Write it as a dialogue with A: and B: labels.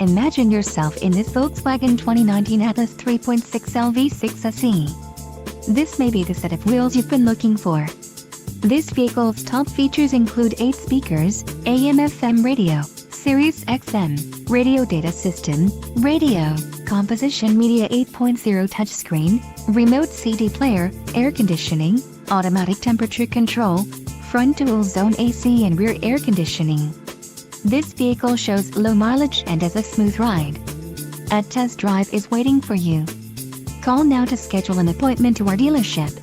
A: Imagine yourself in this Volkswagen 2019 Atlas 3.6L V6 SE. This may be the set of wheels you've been looking for. This vehicle's top features include 8 speakers, AM/FM radio, Sirius XM, radio data system, radio, composition media 8.0 touchscreen, remote CD player, air conditioning, automatic temperature control, front dual zone AC and rear air conditioning. This vehicle shows low mileage and has a smooth ride. A test drive is waiting for you. Call now to schedule an appointment to our dealership.